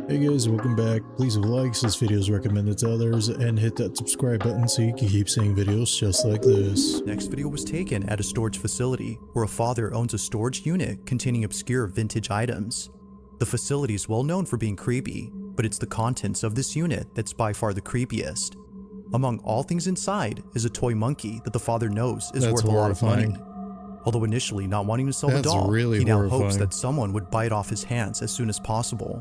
Hey guys, welcome back. Please leave likes, this video is recommended to others, and hit that subscribe button so you can keep seeing videos just like this. Next video was taken at a storage facility where a father owns a storage unit containing obscure vintage items. The facility is well known for being creepy, but it's the contents of this unit that's by far the creepiest. Among all things inside is a toy monkey that the father knows is worth a lot of money. Although initially not wanting to sell the doll, he now hopes that someone would buy it off his hands as soon as possible.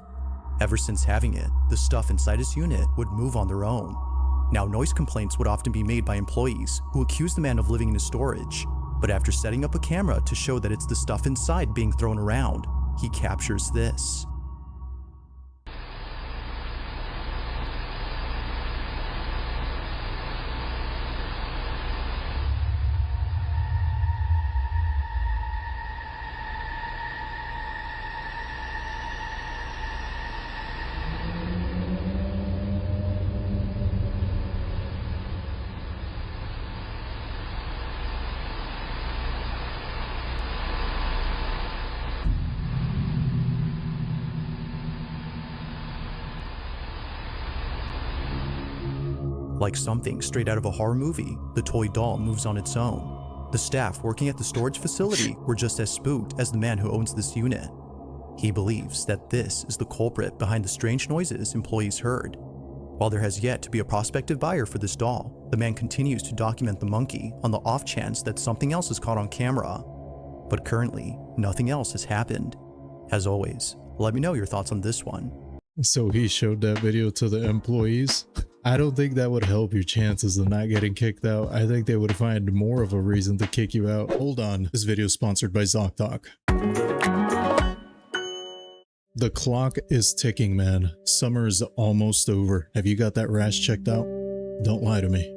Ever since having it, the stuff inside his unit would move on their own. Now, noise complaints would often be made by employees who accuse the man of living in his storage, but after setting up a camera to show that it's the stuff inside being thrown around, he captures this. Like something straight out of a horror movie, the toy doll moves on its own. The staff working at the storage facility were just as spooked as the man who owns this unit. He believes that this is the culprit behind the strange noises employees heard. While there has yet to be a prospective buyer for this doll, the man continues to document the monkey on the off chance that something else is caught on camera. But currently, nothing else has happened. As always, let me know your thoughts on this one. So he showed that video to the employees? I don't think that would help your chances of not getting kicked out. I think they would find more of a reason to kick you out. Hold on, this video is sponsored by ZocDoc. The clock is ticking, man. Summer is almost over. Have you got that rash checked out? Don't lie to me.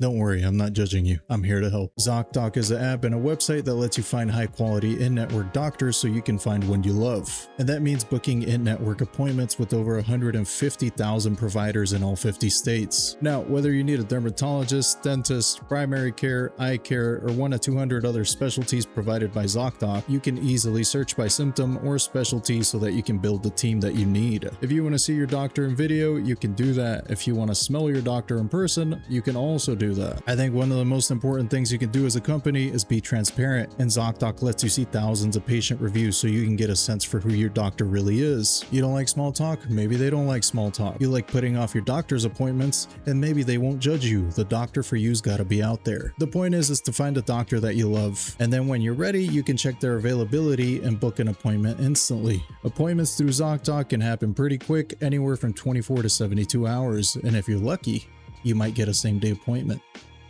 Don't worry, I'm not judging you. I'm here to help. ZocDoc is an app and a website that lets you find high quality in-network doctors so you can find one you love. And that means booking in-network appointments with over 150,000 providers in all 50 states. Now, whether you need a dermatologist, dentist, primary care, eye care, or one of 200 other specialties provided by ZocDoc, you can easily search by symptom or specialty so that you can build the team that you need. If you want to see your doctor in video, you can do that. If you want to smell your doctor in person, you can also do that. I think one of the most important things you can do as a company is be transparent, and ZocDoc lets you see thousands of patient reviews so you can get a sense for who your doctor really is. You don't like small talk? Maybe they don't like small talk. You like putting off your doctor's appointments, and maybe they won't judge you. The doctor for you's gotta be out there. The point is to find a doctor that you love, and then when you're ready, you can check their availability and book an appointment instantly. Appointments through ZocDoc can happen pretty quick, anywhere from 24 to 72 hours, and if you're lucky, you might get a same-day appointment.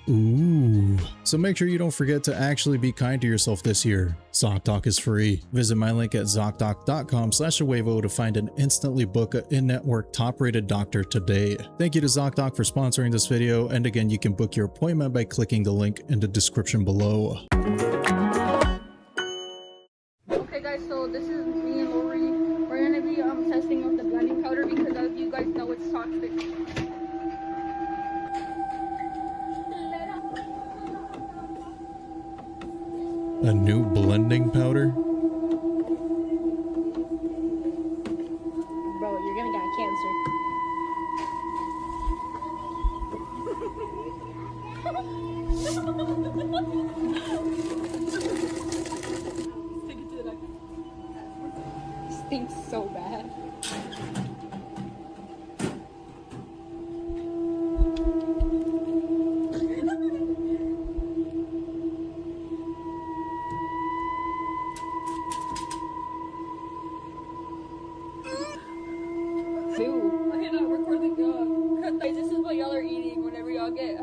Ooh. So make sure you don't forget to actually be kind to yourself this year. ZocDoc is free. Visit my link at ZocDoc.com/Ahuevo to find and instantly book an in-network top-rated doctor today. Thank you to ZocDoc for sponsoring this video, and again, you can book your appointment by clicking the link in the description below. Okay guys, so this is me and Lori. We're gonna be testing out the blending powder because as you guys know it's toxic. A new blending powder? Bro, you're gonna get cancer. Stinks so bad. This is what y'all are eating whenever y'all get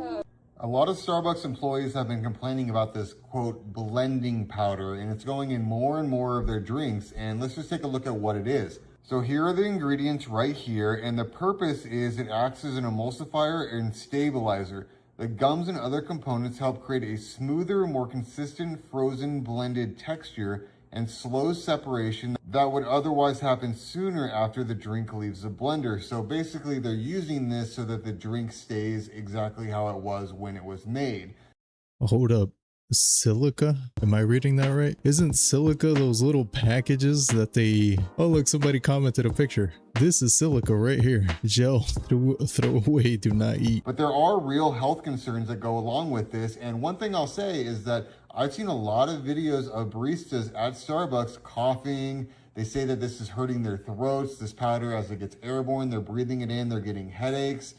A lot of Starbucks employees have been complaining about this, quote, blending powder, and it's going in more and more of their drinks, and let's just take a look at what it is. So here are the ingredients right here, and the purpose is it acts as an emulsifier and stabilizer. The gums and other components help create a smoother, more consistent frozen blended texture and slows separation that would otherwise happen sooner after the drink leaves the blender. So basically they're using this so that the drink stays exactly how it was when it was made. Hold up. Silica? Am I reading that right? Isn't silica those little packages that they... Oh, look, somebody commented a picture. This is silica right here. Gel, throw away, do not eat. But there are real health concerns that go along with this. And one thing I'll say is that I've seen a lot of videos of baristas at Starbucks coughing. They say that this is hurting their throats, this powder, as it gets airborne, they're breathing it in, they're getting headaches.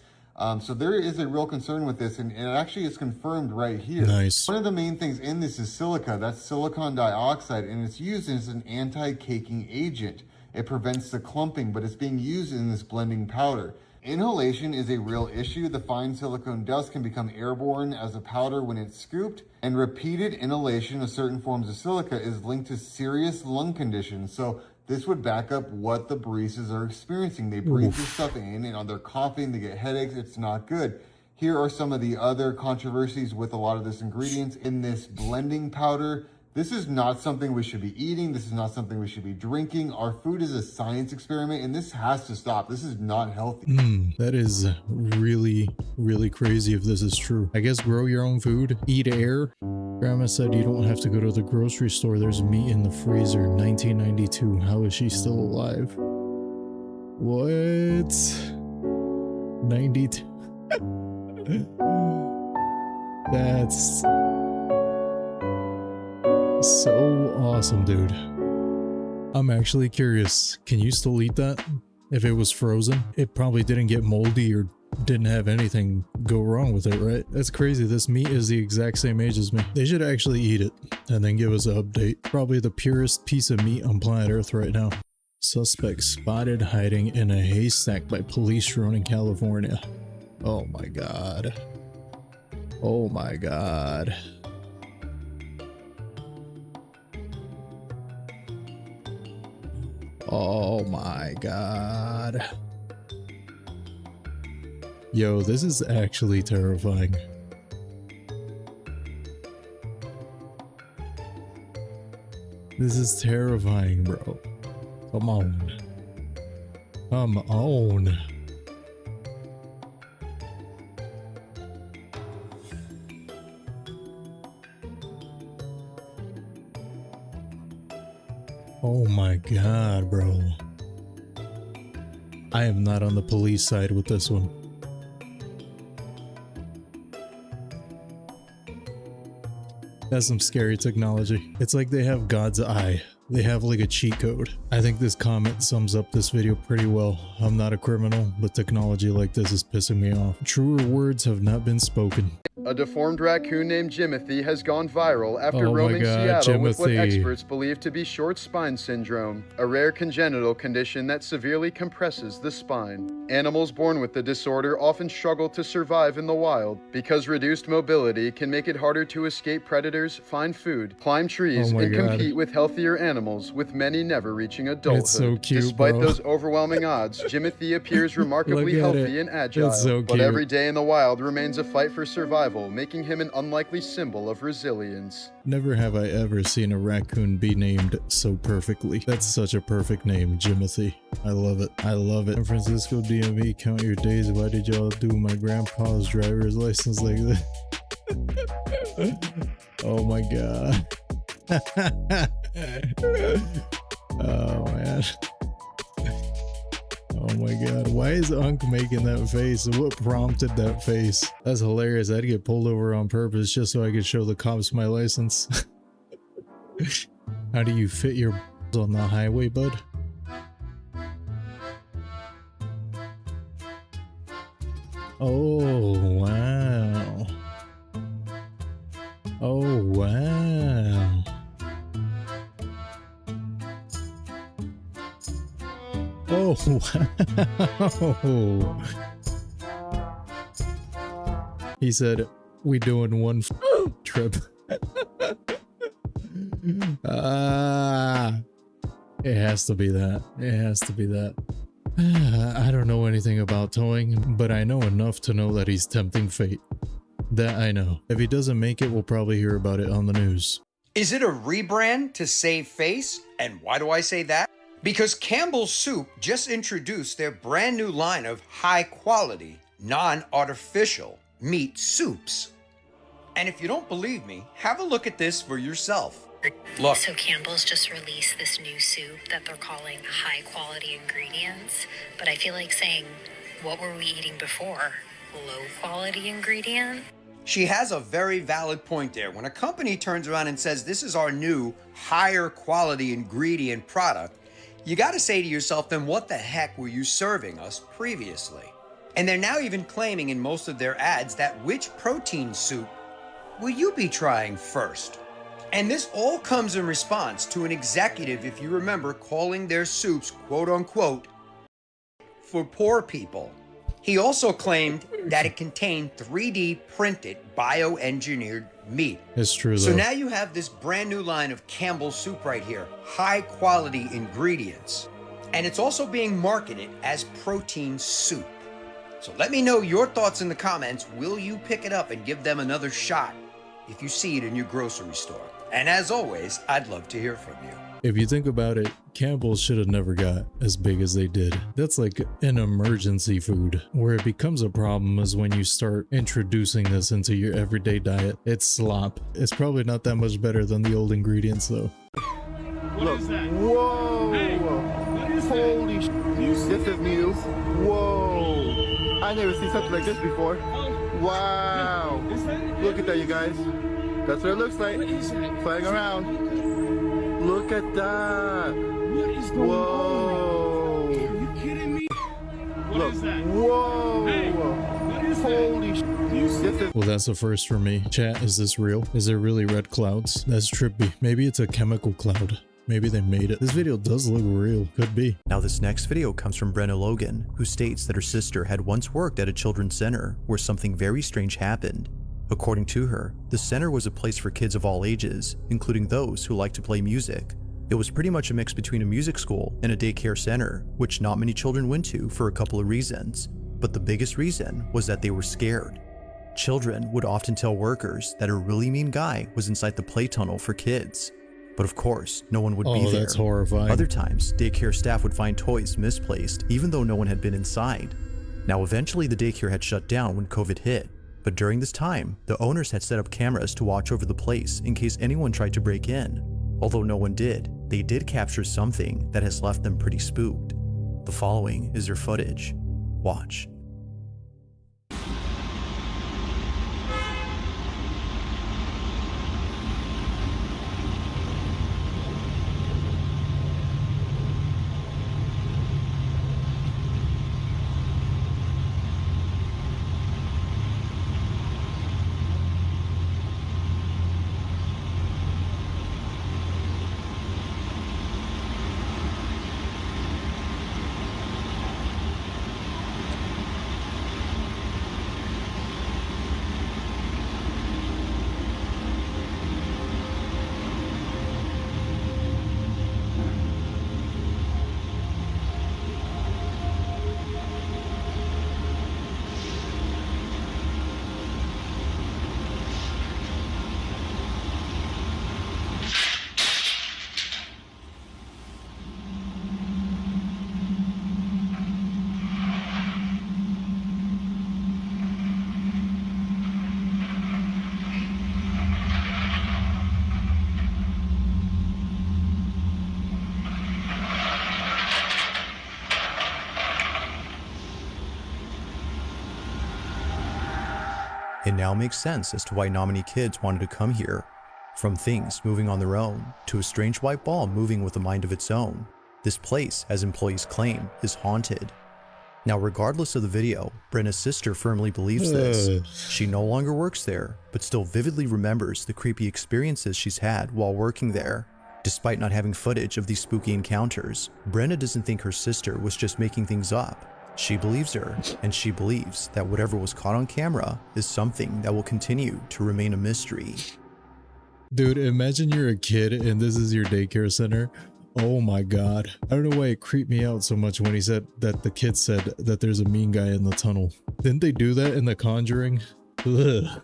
So there is a real concern with this, and it actually is confirmed right here. Nice. One of the main things in this is silica. That's silicon dioxide, and it's used as an anti-caking agent. It prevents the clumping, but it's being used in this blending powder. Inhalation is a real issue. The fine silicone dust can become airborne as a powder when it's scooped, and repeated inhalation of certain forms of silica is linked to serious lung conditions. So this would back up what the baristas are experiencing. They breathe this stuff in and they're coughing, they get headaches, it's not good. Here are some of the other controversies with a lot of this ingredients in this blending powder. This is not something we should be eating. This is not something we should be drinking. Our food is a science experiment, and this has to stop. This is not healthy. That is really, really crazy if this is true. I guess grow your own food, eat air. Grandma said you don't have to go to the grocery store. There's meat in the freezer. 1992. How is she still alive? What? 92. That's so awesome, dude. I'm actually curious. Can you still eat that? If it was frozen, it probably didn't get moldy or didn't have anything go wrong with it, right? That's crazy. This meat is the exact same age as me. They should actually eat it and then give us an update. Probably the purest piece of meat on planet Earth right now. Suspect spotted hiding in a haystack by police drone in California. Oh my god. Oh my god. Oh my god. Yo, this is actually terrifying. This is terrifying, bro. Come on. Come on. Oh my god, bro. I am not on the police side with this one. That's some scary technology. It's like they have God's eye. They have like a cheat code. I think this comment sums up this video pretty well. I'm not a criminal, but technology like this is pissing me off. Truer words have not been spoken. A deformed raccoon named Jimothy has gone viral after roaming Seattle with what experts believe to be short spine syndrome, a rare congenital condition that severely compresses the spine. Animals born with the disorder often struggle to survive in the wild because reduced mobility can make it harder to escape predators, find food, climb trees, and compete with healthier animals, with many never reaching adulthood. It's so cute, Despite bro. those overwhelming odds, Jimothy appears remarkably healthy and agile, so but every day in the wild remains a fight for survival, making him an unlikely symbol of resilience. Never have I ever seen a raccoon be named so perfectly. That's such a perfect name, Jimothy. I love it. I love it. San Francisco DMV, count your days. Why did y'all do my grandpa's driver's license like that? Oh my god. Oh man. Oh my god, why is Unk making that face? What prompted that face? That's hilarious. I'd get pulled over on purpose just so I could show the cops my license. How do you fit your on the highway, bud? Oh wow. Oh wow. Oh wow. He said, we doing one trip. It has to be that. It has to be that. I don't know anything about towing, but I know enough to know that he's tempting fate. That I know. If he doesn't make it, we'll probably hear about it on the news. Is it a rebrand to save face? And why do I say that? Because Campbell's Soup just introduced their brand new line of high quality, non-artificial meat soups. And if you don't believe me, have a look at this for yourself. Look. So Campbell's just released this new soup that they're calling high quality ingredients. But I feel like saying, what were we eating before? Low quality ingredient? She has a very valid point there. When a company turns around and says, this is our new higher quality ingredient product, you got to say to yourself, then what the heck were you serving us previously? And they're now even claiming in most of their ads that which protein soup will you be trying first? And this all comes in response to an executive, if you remember, calling their soups, quote unquote, for poor people. He also claimed that it contained 3D printed bioengineered meat. It's true, So though. now you have this brand new line of Campbell's soup right here, high quality ingredients. And it's also being marketed as protein soup. So let me know your thoughts in the comments. Will you pick it up and give them another shot if you see it in your grocery store? And as always, I'd love to hear from you. If you think about it, Campbell's should have never got as big as they did. That's like an emergency food. Where it becomes a problem is when you start introducing this into your everyday diet. It's slop. It's probably not that much better than the old ingredients though. What is that? Whoa! Hey, what is Holy that? This is new. Whoa! I never seen something like this before. Wow! Look at that, you guys. That's what it looks like. Flying around. Look at that. What is going on? Are you kidding me? What is that? Whoa! Hey, what is Holy that? Well, that's a first for me. Chat, is this real? Is there really red clouds? That's trippy. Maybe it's a chemical cloud. Maybe they made it. This video does look real. Could be. Now this next video comes from Brenna Logan, who states that her sister had once worked at a children's center where something very strange happened. According to her, the center was a place for kids of all ages, including those who like to play music. It was pretty much a mix between a music school and a daycare center, which not many children went to for a couple of reasons. But the biggest reason was that they were scared. Children would often tell workers that a really mean guy was inside the play tunnel for kids. But of course, no one would be there. Oh, that's horrifying. Other times, daycare staff would find toys misplaced, even though no one had been inside. Now eventually the daycare had shut down when COVID hit. But during this time, the owners had set up cameras to watch over the place in case anyone tried to break in. Although no one did, they did capture something that has left them pretty spooked. The following is their footage. Watch. It now makes sense as to why not many kids wanted to come here. From things moving on their own, to a strange white ball moving with a mind of its own, this place, as employees claim, is haunted. Now regardless of the video, Brenna's sister firmly believes this. She no longer works there, but still vividly remembers the creepy experiences she's had while working there. Despite not having footage of these spooky encounters, Brenna doesn't think her sister was just making things up. She believes her, and she believes that whatever was caught on camera is something that will continue to remain a mystery. Dude, imagine you're a kid and this is your daycare center. Oh my god. I don't know why it creeped me out so much when he said that the kid said that there's a mean guy in the tunnel. Didn't they do that in The Conjuring? Ugh.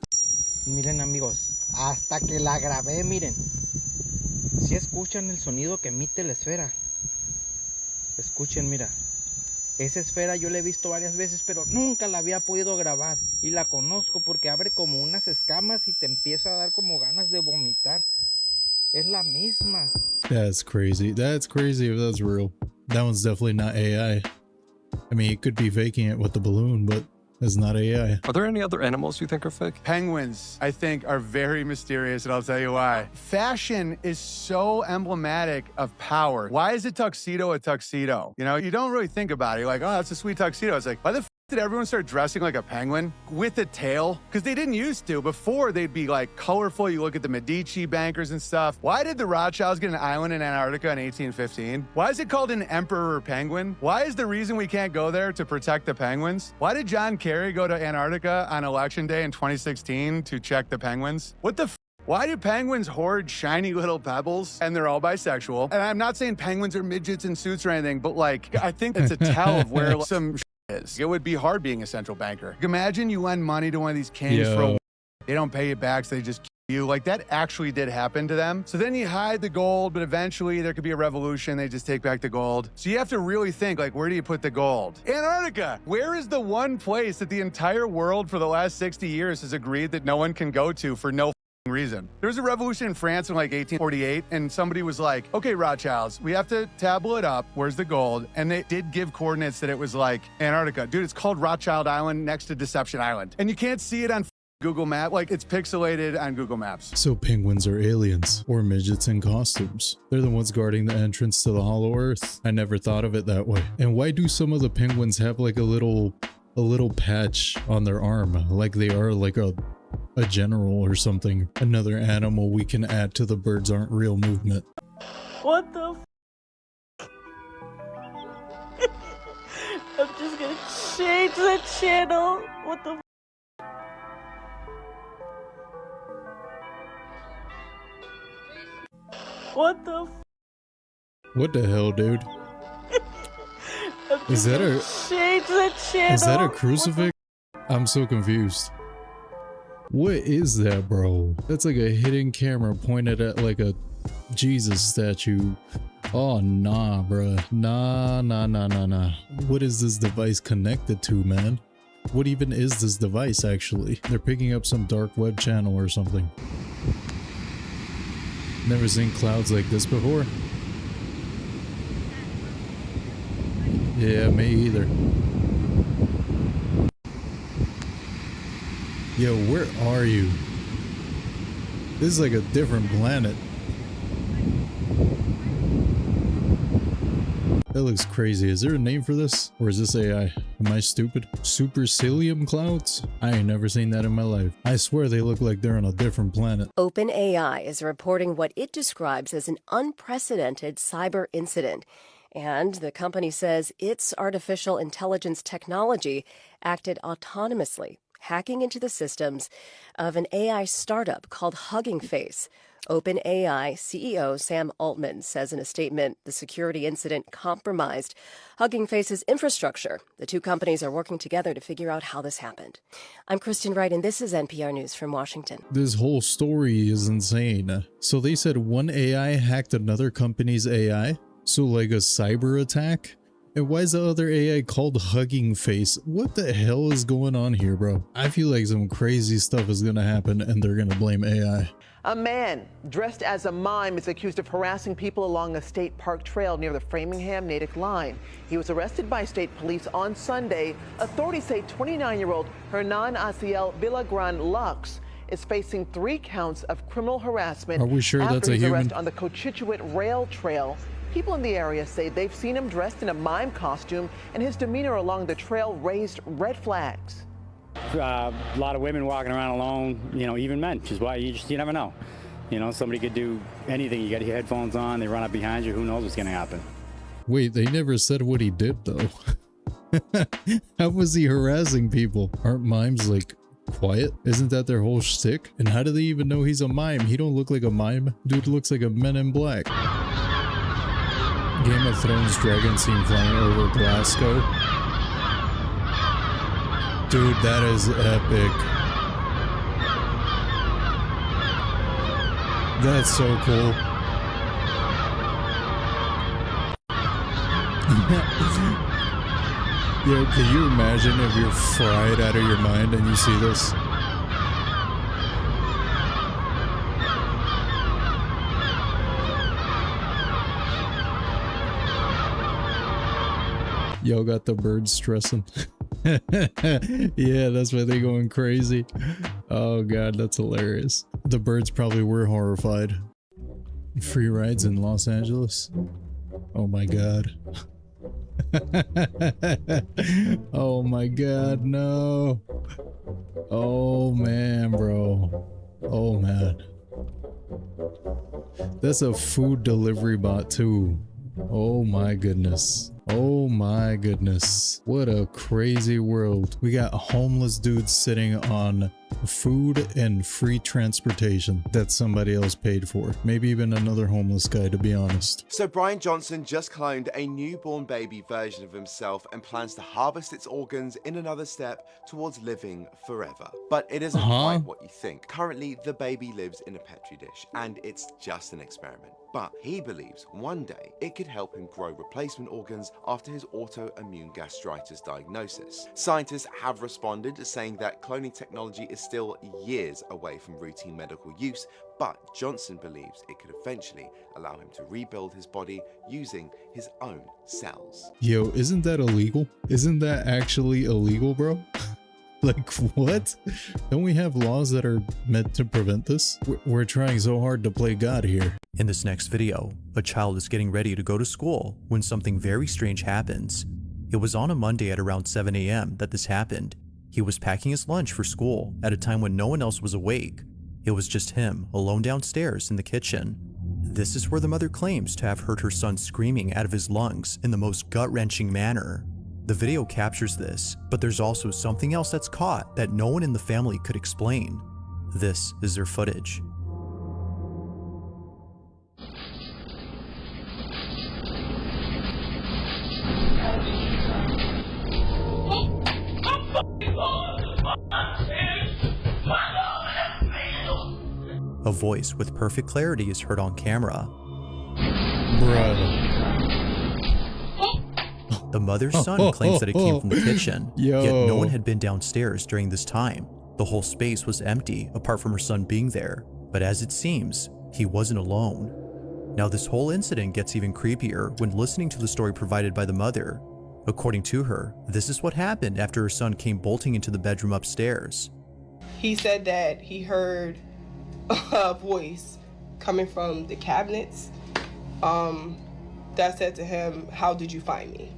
Miren amigos, hasta que la grabé, miren. Si escuchan el sonido que emite la esfera. Escuchen, mira. Esa esfera yo la he visto varias veces, pero nunca la había podido grabar. Y la conozco porque abre como unas escamas y te empieza a dar como ganas de vomitar. Es la misma. That's crazy. That's crazy if that's real. That one's definitely not AI. I mean, it could be faking it with the balloon, but it's not AI. Are there any other animals you think are fake? Penguins, I think, are very mysterious, and I'll tell you why. Fashion is so emblematic of power. Why is a tuxedo a tuxedo? You know, you don't really think about it. You're like, oh, that's a sweet tuxedo. It's like, why the f did everyone start dressing like a penguin with a tail? Because they didn't used to. Before, they'd be like colorful. You look at the Medici bankers and stuff. Why did the Rothschilds get an island in Antarctica in 1815? Why is it called an emperor penguin? Why is the reason we can't go there to protect the penguins? Why did John Kerry go to Antarctica on election day in 2016 to check the penguins? What the f? Why do penguins hoard shiny little pebbles? And they're all bisexual. And I'm not saying penguins are midgets in suits or anything, but like, I think it's a tell of where some is. It would be hard being a central banker. Imagine you lend money to one of these kings for a they don't pay you back, so they just kill you. Like, that actually did happen to them. So then you hide the gold, but eventually there could be a revolution. They just take back the gold. So you have to really think, like, where do you put the gold? Antarctica! Where is the one place that the entire world for the last 60 years has agreed that no one can go to for no reason? There was a revolution in France in like 1848, and somebody was like, okay, Rothschilds, we have to tableau it up. Where's the gold? And they did give coordinates that it was like Antarctica. Dude, it's called Rothschild Island next to Deception Island. And you can't see it on Google Maps. Like, it's pixelated on Google Maps. So penguins are aliens or midgets in costumes. They're the ones guarding the entrance to the Hollow Earth. I never thought of it that way. And why do some of the penguins have like a little patch on their arm, like they are like a general or something? Another animal we can add to the birds aren't real movement. What the f? I'm just gonna change the channel. What the f? What the f? What the hell, dude? Is that a change the channel? Is that a crucifix? I'm so confused. What is that, bro? That's like a hidden camera pointed at like a Jesus statue. Oh, nah, bruh. Nah. What is this device connected to, man? What even is this device, actually? They're picking up some dark web channel or something. Never seen clouds like this before. Yeah, me either. Yo, where are you? This is like a different planet. That looks crazy. Is there a name for this? Or is this AI? Am I stupid? Supercilium clouds? I ain't never seen that in my life. I swear they look like they're on a different planet. OpenAI is reporting what it describes as an unprecedented cyber incident. And the company says its artificial intelligence technology acted autonomously, hacking into the systems of an AI startup called Hugging Face. OpenAI CEO Sam Altman says in a statement the security incident compromised Hugging Face's infrastructure. The two companies are working together to figure out how this happened. I'm Kristen Wright, and this is NPR News from Washington. This whole story is insane. So they said one AI hacked another company's AI? So like a cyber attack? And why is the other AI called Hugging Face? What the hell is going on here, bro? I feel like some crazy stuff is gonna happen and they're gonna blame AI. A man dressed as a mime is accused of harassing people along a state park trail near the Framingham-Natick line. He was arrested by state police on Sunday. Authorities say 29-year-old Hernan Asiel Villagran Lux is facing 3 counts of criminal harassment. Are we sure that's a his human? arrest on the Cochituate Rail Trail. People in the area say they've seen him dressed in a mime costume, and his demeanor along the trail raised red flags. A lot of women walking around alone, you know, even men, which is why you never know. You know, somebody could do anything. You got your headphones on, they run up behind you, who knows what's going to happen. Wait, they never said what he did though. How was he harassing people? Aren't mimes like quiet? Isn't that their whole shtick? And how do they even know he's a mime? He don't look like a mime. Dude looks like a Men in Black. Game of Thrones dragon seen flying over Glasgow. Dude, that is epic. That's so cool. Yo, can you imagine if you're fried out of your mind and you see this? Yo, got the birds stressing. Yeah, that's why they're going crazy. Oh god, that's hilarious. The birds probably were horrified. Free rides in Los Angeles? Oh my god. Oh my god, no. Oh man, bro. Oh man. That's a food delivery bot too. Oh my goodness. Oh my goodness. What a crazy world. We got homeless dudes sitting on food and free transportation that somebody else paid for. Maybe even another homeless guy, to be honest. So Brian Johnson just cloned a newborn baby version of himself and plans to harvest its organs in another step towards living forever. But it isn't quite what you think. Currently, the baby lives in a petri dish, and it's just an experiment. But he believes one day it could help him grow replacement organs after his autoimmune gastritis diagnosis. Scientists have responded saying that cloning technology is still years away from routine medical use, but Johnson believes it could eventually allow him to rebuild his body using his own cells. Yo, isn't that illegal? Isn't that actually illegal, bro? Like, what? Don't we have laws that are meant to prevent this? We're trying so hard to play God here. In this next video, a child is getting ready to go to school when something very strange happens. It was on a Monday at around 7 a.m. that this happened. He was packing his lunch for school at a time when no one else was awake. It was just him, alone downstairs in the kitchen. This is where the mother claims to have heard her son screaming out of his lungs in the most gut-wrenching manner. The video captures this, but there's also something else that's caught that no one in the family could explain. This is their footage. A voice with perfect clarity is heard on camera. Bruh. The mother's son claims that it came from the kitchen, Yo. yet no one had been downstairs during this time. The whole space was empty apart from her son being there, but as it seems, he wasn't alone. Now this whole incident gets even creepier when listening to the story provided by the mother. According to her, this is what happened after her son came bolting into the bedroom upstairs. He said that he heard a voice coming from the cabinets that said to him, "How did you find me?"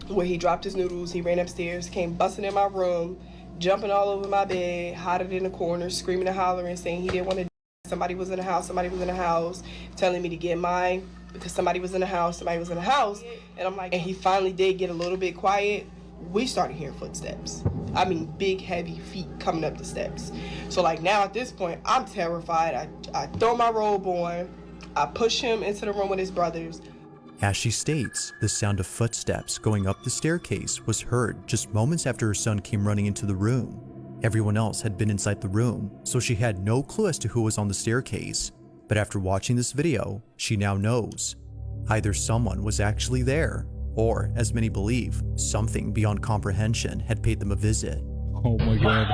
Where he dropped his noodles, he ran upstairs, came busting in my room, jumping all over my bed, hiding in the corner, screaming and hollering, saying he didn't want to. Somebody was in the house, somebody was in the house, telling me to get mine because somebody was in the house, somebody was in the house. And I'm like, and he finally did get a little bit quiet. We started hearing footsteps. I mean, big, heavy feet coming up the steps. So like now at this point, I'm terrified. I throw my robe on, I push him into the room with his brothers. As she states, the sound of footsteps going up the staircase was heard just moments after her son came running into the room. Everyone else had been inside the room, so she had no clue as to who was on the staircase. But after watching this video, she now knows. Either someone was actually there, or, as many believe, something beyond comprehension had paid them a visit. Oh my god.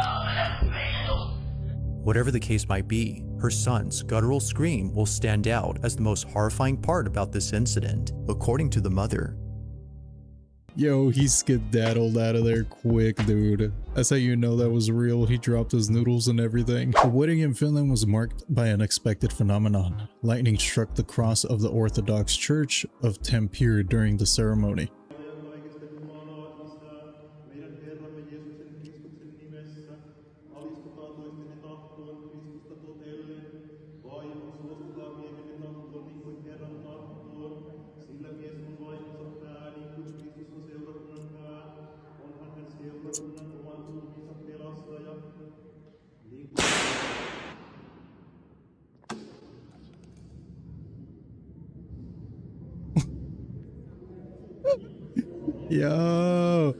Whatever the case might be, her son's guttural scream will stand out as the most horrifying part about this incident, according to the mother. Yo, he skedaddled out of there quick, dude. That's how you know that was real. He dropped his noodles and everything. The wedding in Finland was marked by an unexpected phenomenon. Lightning struck the cross of the Orthodox Church of Tampere during the ceremony. Yo!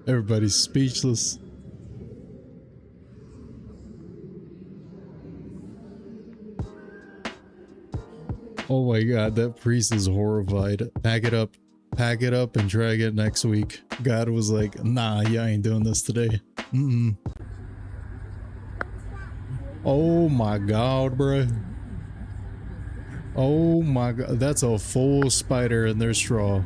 Everybody's speechless. Oh Oh my god, that priest is horrified. Pack it up. Pack it up and try it next week. God was like, nah, you ain't doing this today. Oh my god, bro. Oh my god, that's a full spider in their straw.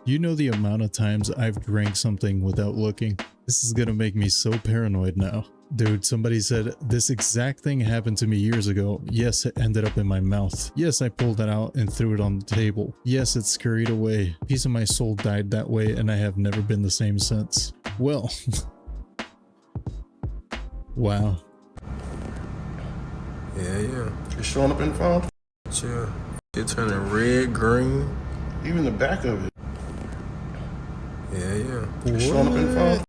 You know the amount of times I've drank something without looking? This is gonna make me so paranoid now. Dude, somebody said this exact thing happened to me years ago. Yes, it ended up in my mouth. Yes, I pulled it out and threw it on the table. Yes, it scurried away. A piece of my soul died that way and I have never been the same since. Well, wow. Yeah. It's showing up in the phone? Yeah. It's turning red, green. Even the back of it. Yeah. It's showing up in the phone?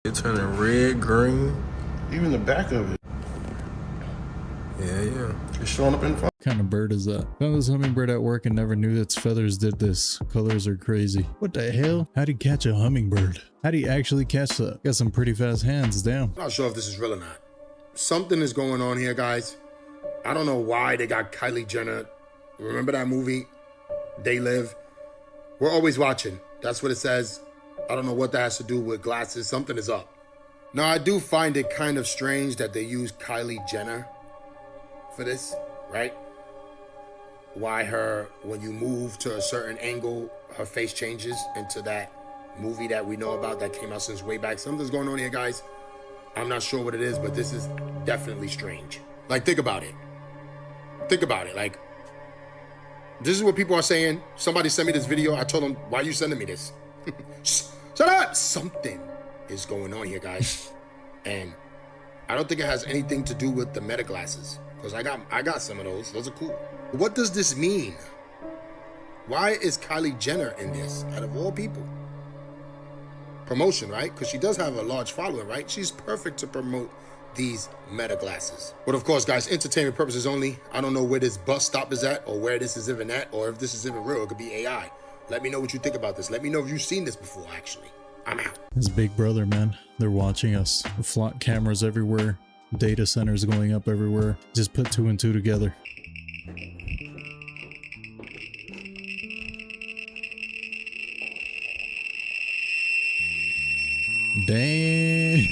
It's turning red, green. Even the back of it. Yeah. It's showing up in the phone. What kind of bird is that? Found this hummingbird at work and never knew its feathers did this. Colors are crazy. What the hell? How'd he catch a hummingbird? How'd he actually catch that? Got some pretty fast hands, damn. I'm not sure if this is real or not. Something is going on here, guys. I don't know why they got Kylie Jenner. Remember that movie, They Live? We're always watching. That's what it says. I don't know what that has to do with glasses. Something is up. Now, I do find it kind of strange that they use Kylie Jenner for this, right? Why when you move to a certain angle, her face changes into that movie that we know about that came out since way back. Something's going on here, guys. I'm not sure what it is, but this is definitely strange. Like, think about it. Think about it. Like, this is what people are saying. Somebody sent me this video. I told them, why are you sending me this? Shut up! Something is going on here, guys. And I don't think it has anything to do with the meta glasses. Because I got some of those. Those are cool. What does this mean? Why is Kylie Jenner in this, out of all people? Promotion, right? Because she does have a large following, right? She's perfect to promote these meta glasses. But of course, guys, entertainment purposes only. I don't know where this bus stop is at or where this is even at or if this is even real. It could be AI. Let me know what you think about this. Let me know if you've seen this before, actually. I'm out. It's Big Brother, man. They're watching us. Flock cameras everywhere. Data centers going up everywhere. Just put 2 and 2 together. Damn.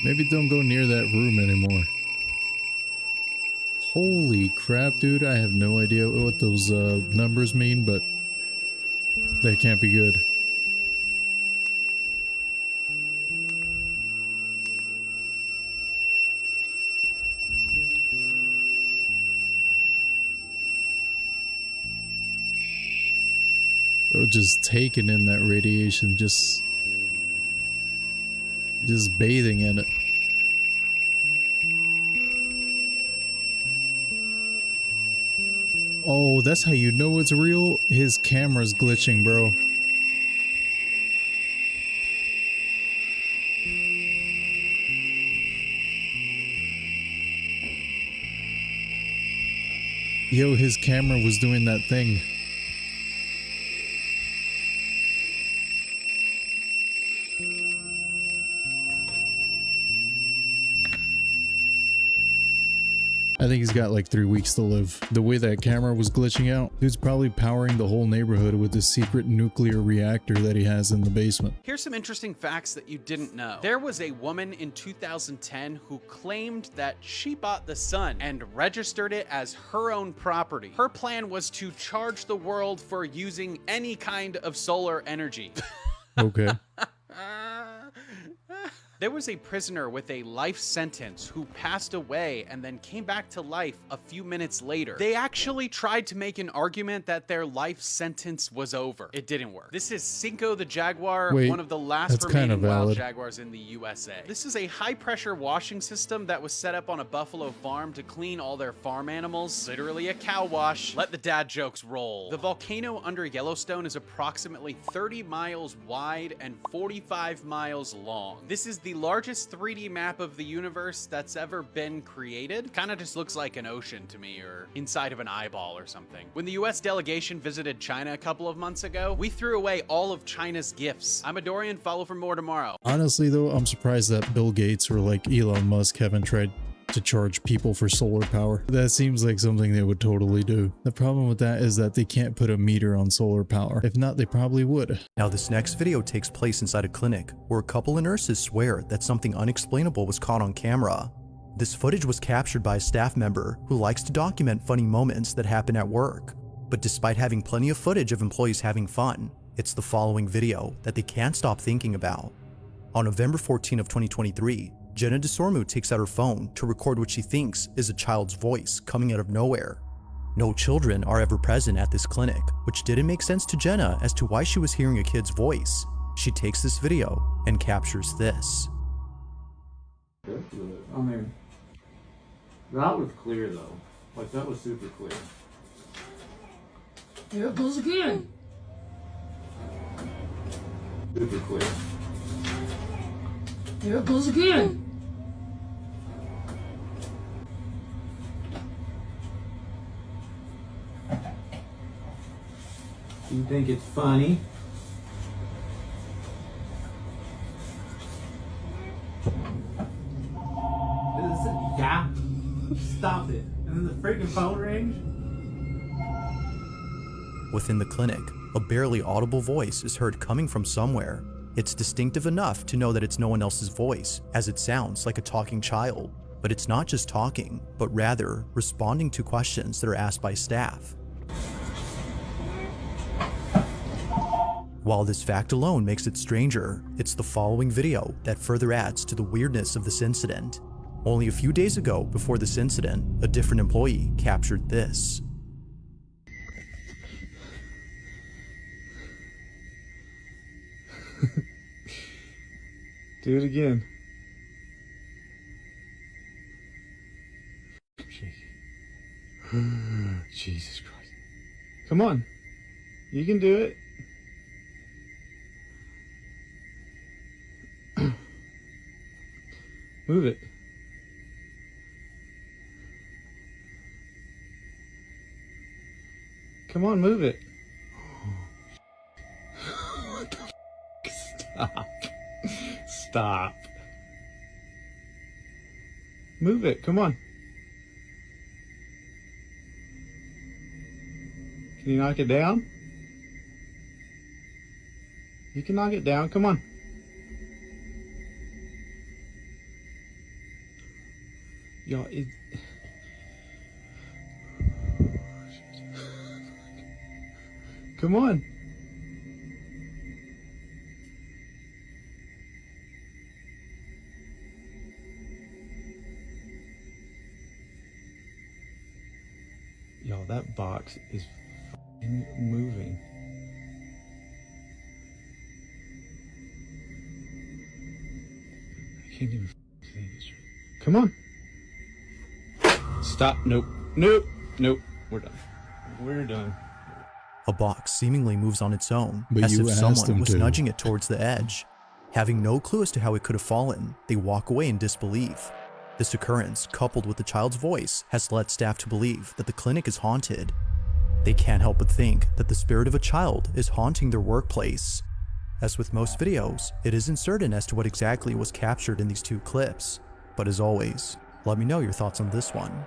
Maybe don't go near that room anymore. Holy crap, dude. I have no idea what those numbers mean, but they can't be good. Bro, just taking in that radiation, just bathing in it. Oh, that's how you know it's real? His camera's glitching, bro. Yo, his camera was doing that thing. I think he's got like 3 weeks to live. The way that camera was glitching out, dude's probably powering the whole neighborhood with this secret nuclear reactor that he has in the basement. Here's some interesting facts that you didn't know. There was a woman in 2010 who claimed that she bought the sun and registered it as her own property. Her plan was to charge the world for using any kind of solar energy. Okay. There was a prisoner with a life sentence who passed away and then came back to life a few minutes later. They actually tried to make an argument that their life sentence was over. It didn't work. This is Cinco the jaguar, Wait, one of the last that's kinda remaining wild valid. jaguars in the USA. This is a high-pressure washing system that was set up on a buffalo farm to clean all their farm animals. Literally a cow wash. Let the dad jokes roll. The volcano under Yellowstone is approximately 30 miles wide and 45 miles long. This is the largest 3D map of the universe that's ever been created. Kind of just looks like an ocean to me, or inside of an eyeball or something. When the US delegation visited China a couple of months ago, we threw away all of China's gifts. I'm a Dorian, follow for more tomorrow. Honestly though, I'm surprised that Bill Gates or like Elon Musk haven't tried to charge people for solar power. That seems like something they would totally do. The problem with that is that they can't put a meter on solar power. If not, they probably would. Now this next video takes place inside a clinic where a couple of nurses swear that something unexplainable was caught on camera. This footage was captured by a staff member who likes to document funny moments that happen at work. But despite having plenty of footage of employees having fun, it's the following video that they can't stop thinking about. On November 14 of 2023, Jenna DeSormu takes out her phone to record what she thinks is a child's voice coming out of nowhere. No children are ever present at this clinic, which didn't make sense to Jenna as to why she was hearing a kid's voice. She takes this video and captures this. I mean, that was clear though. Like, that was super clear. Here it goes again. Super clear. Here it goes again. You think it's funny? Yeah. Stop it. And then the freaking phone rings. Within the clinic, a barely audible voice is heard coming from somewhere. It's distinctive enough to know that it's no one else's voice, as it sounds like a talking child. But it's not just talking, but rather responding to questions that are asked by staff. While this fact alone makes it stranger, it's the following video that further adds to the weirdness of this incident. Only a few days ago, before this incident, a different employee captured this. Do it again. Jesus Christ. Come on. You can do it. Move it. Come on, move it. What the f? Stop. Stop. Move it, come on. Can you knock it down? You can knock it down, come on. Y'all, come on. Y'all, that box is f***ing moving. I can't even say this right. Come on. Stop. Nope. Nope. Nope. We're done. We're done. A box seemingly moves on its own, But as you if asked someone him was to. nudging it towards the edge. Having no clue as to how it could have fallen, they walk away in disbelief. This occurrence, coupled with the child's voice, has led staff to believe that the clinic is haunted. They can't help but think that the spirit of a child is haunting their workplace. As with most videos, it isn't certain as to what exactly was captured in these two clips. But as always, let me know your thoughts on this one.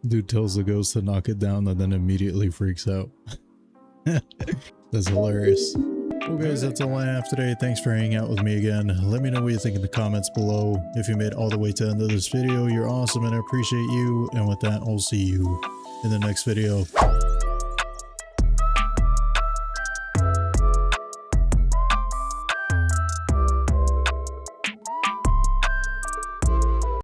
Dude tells the ghost to knock it down and then immediately freaks out. That's hilarious. Well guys, that's all I have today. Thanks for hanging out with me again. Let me know what you think in the comments below. If you made it all the way to the end of this video, you're awesome and I appreciate you. And with that, I'll see you in the next video.